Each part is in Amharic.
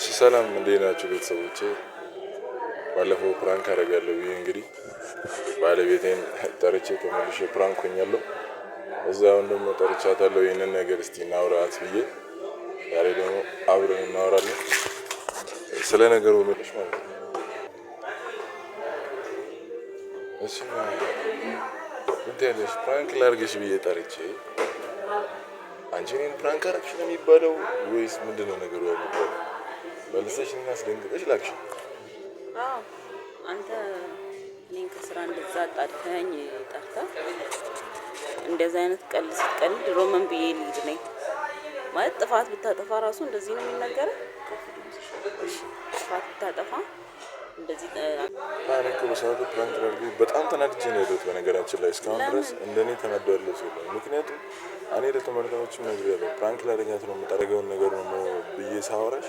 ሰላም እንዴት ናችሁ ቤተሰቦቼ? ባለፈው ፕራንክ አደርጋለሁ ብዬ እንግዲህ ባለቤቴን ጠርቼ ተመልሼ ፕራንክ ሆኛለሁ። እዛውን ደግሞ ጠርቻታለሁ ይሄንን ነገር እስቲ እናውራት ብዬ ዛሬ ደግሞ አብረን እናወራለን ስለ ነገሩ ምንሽ ማለት ነው። እሺ ምን ትያለሽ? ፕራንክ ላድርግሽ ብዬ ጠርቼ አንቺ እኔን ፕራንክ አደረግሽ ነው የሚባለው ወይስ ምንድነው ነገሩ የሚባለው? መልሰሽ እኔን አስደንግጠሽ ላክሽ። አዎ አንተ እኔን ከስራ እንደዛ አጣድፈኝ ጠርተህ እንደዚህ አይነት ቀልድ ስትቀልድ ሮመን ብዬ ልሂድ ነኝ ማለት ጥፋት ብታጠፋ ራሱ እንደዚህ ነው የሚነገረው። ጥፋት ብታጠፋ እንደዚህ እኮ በሰዓቱ ፕራንክ ላድርግ በጣም ተናድጄ ነው የሄድኩት። በነገራችን ላይ እስካሁን ድረስ እንደኔ ተናዶ ያለ ሰው የለም። ምክንያቱም እኔ ለተመልካቾችም ነግሬያለሁ ፕራንክ ላደርጋት ነው የምታደርገውን ነገር ነው ብዬ ሳወራሽ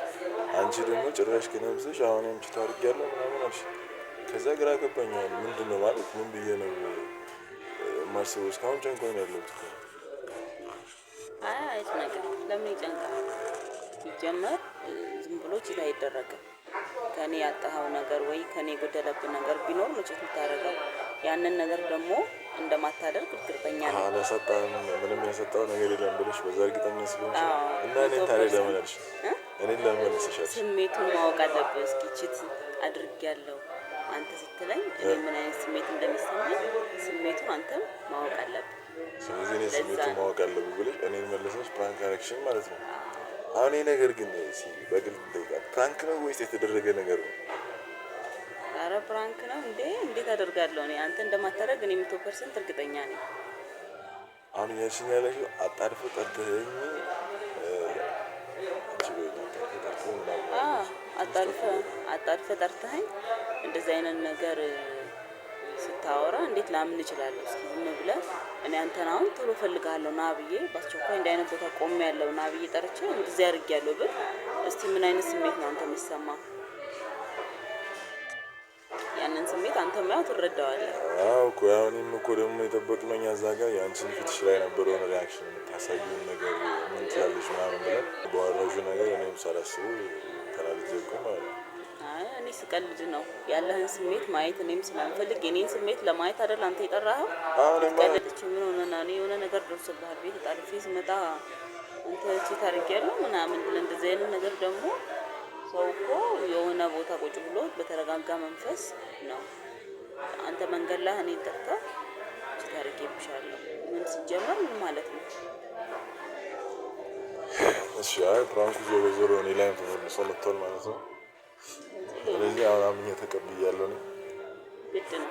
አንቺ ደግሞ ጭራሽ ከነብስሽ አሁን አንቺ ታርጊያለሁ ምናምን አልሽ። ከዛ ግራ ገባኝ። ምንድነው ማለት ምን ብዬ ነው የማስበው? እስካሁን ጨንቆኝ ነው ያለሁት እኮ። አይ አይጨነቅም። ለምን ይጨንቃል? ሲጀመር ዝም ብሎ ቺት አይደረግም። ከኔ ያጣኸው ነገር ወይ ከኔ የጎደለብን ነገር ቢኖር መቼት የምታደርገው ያንን ነገር ደግሞ እንደማታደርግ እርግጠኛ ነኝ። አላሰጣም ምንም ያሰጣው ነገር የለም ብለሽ በዛ እርግጠኛ ስለሆንሽ እና እኔን ታዲያ ለምን አልሽ? እኔን ለምን መልሰሻል? ስሜቱን ማወቅ አለብህ። እስኪ ቺት አድርጌያለሁ አንተ ስትለኝ እኔ ምን አይነት ስሜት እንደሚሰማኝ ስሜቱን አንተም ማወቅ አለብህ። ስለዚህ እኔ ስሜቱን ማወቅ አለብህ ብለሽ እኔን መልሰሽ ፕራንክ አደረግሽኝ ማለት ነው። አሁን ይሄ ነገር ግን በግልጽ ጠይቃለሁ፣ ፕራንክ ነው ወይስ የተደረገ ነገር ነው? ኧረ ፕራንክ ነው እንዴ! እንዴት አደርጋለሁ እኔ አንተ እንደማታደርግ እኔ 100% እርግጠኛ ነኝ። አሁን ያልሽኝ ያለሽው አጣድፈህ ጠርተኸኝ አጣድፈህ ጠርተኸኝ እንደዚህ አይነት ነገር ስታወራ እንዴት ላምን እችላለሁ? እስኪ ዝም ብለህ እኔ አንተን አሁን ቶሎ እፈልግሃለሁ ና ብዬ በአስቸኳይ እንዲህ አይነት ቦታ ቆሜያለሁ ና ብዬ ጠርቼ እንደዚህ አድርጌያለሁ ብል እስቲ ምን አይነት ስሜት ነው አንተ የሚሰማህ? ያንን ስሜት አንተም ያው ትረዳዋለህ። አዎ እኮ ያው እኔም እኮ ደግሞ የጠበቅነው እኛ እዛ ጋር የአንቺን ፊትሽ ላይ ነበረውን ሪያክሽን የምታሳዩን ነገር ምን ትላለች ምናምን ብለን ባወራሽው ነገር እኔም ሳላስበው ተናድጄ እኮ ማለት ነው። አይ እኔ ስቀልድ ነው ያለህን ስሜት ማየት እኔም ስለምፈልግ የኔን ስሜት ለማየት አይደል አንተ የጠራኸው? ቀልድች ምን ሆነና እኔ የሆነ ነገር ደርሶብሃል ቤት ጣልፌ ስመጣ አንተ ቺት አድርጌያለሁ ምናምን ብለህ እንደዚህ አይነት ነገር ደግሞ ሰው እኮ የሆነ ቦታ ቁጭ ብሎ በተረጋጋ መንፈስ ነው አንተ መንገድ ላይ እኔን ጠርተህ ቺት አድርጌብሻለሁ ምን ሲጀመር ምን ማለት ነው? እሺ አይ ፕራንኩ ዞሮ ዞሮ እኔ ላይ ተመልሶ መጥቷል ማለት ነው። ስለዚህ አሁን አምኜ ተቀብያለሁ ነው። ግድ ነው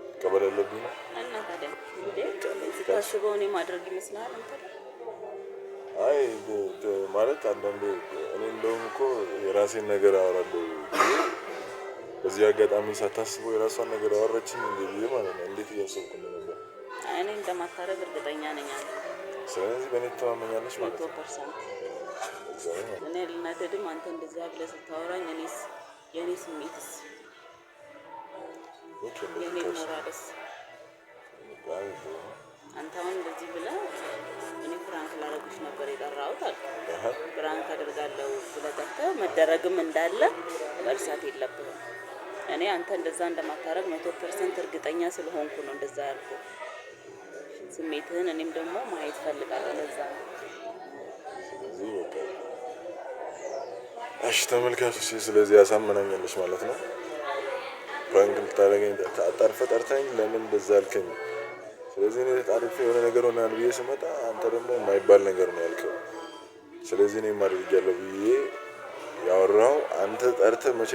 መቀበል አለብኝ ነው እና ታዲያ እንዴ ስታስበው እኔ ማድረግ ይመስልሃል አንተ? አይ ማለት አንዳንዴ እኔ እንደውም እኮ የራሴን ነገር አወራለሁ በዚህ አጋጣሚ ሳታስበው የራሷን ነገር አወራችኝ እንዴ ብዬ ማለት ነው። እንዴት እያሰብኩ ነበር? እኔ እንደማታረግ እርግጠኛ ነኝ አንተ። ስለዚህ በእኔ ትተማመኛለሽ ማለት ነው? 100%። እኔ ልናደድም አንተ እንደዛ ብለህ ስታወራኝ እኔስ የኔ ስሜትስ የኔ ሞራልስ አንተ አሁን እንደዚህ ብለህ እኔ ፕራንክ ላደርግሽ ነበር የጠራሁት አልኩ። ፕራንክ አደርጋለሁ ብለህ ጠርተህ መደረግም እንዳለ መርሳት የለብህም። እኔ አንተ እንደዛ እንደማታረግ 100% እርግጠኛ ስለሆንኩ ነው እንደዛ ያልኩህ። ስሜትህን እኔም ደግሞ ማየት ፈልጋለሁ ለዛ ነው። እሺ ተመልካቾች ስለዚህ ያሳመናኛለሽ ማለት ነው። ፕራንክ ልታደርገኝ አጣድፈህ ጠርተኸኝ ለምን እንደዛ አልከኝ? ስለዚህ እኔ ተጣድፌ የሆነ ነገር ሆናል ብዬ ስመጣ አንተ ደግሞ የማይባል ነገር ነው ያልከው። ስለዚህ እኔም አድርጌያለሁ ብዬ ያወራው አንተ ጠርተህ መቼ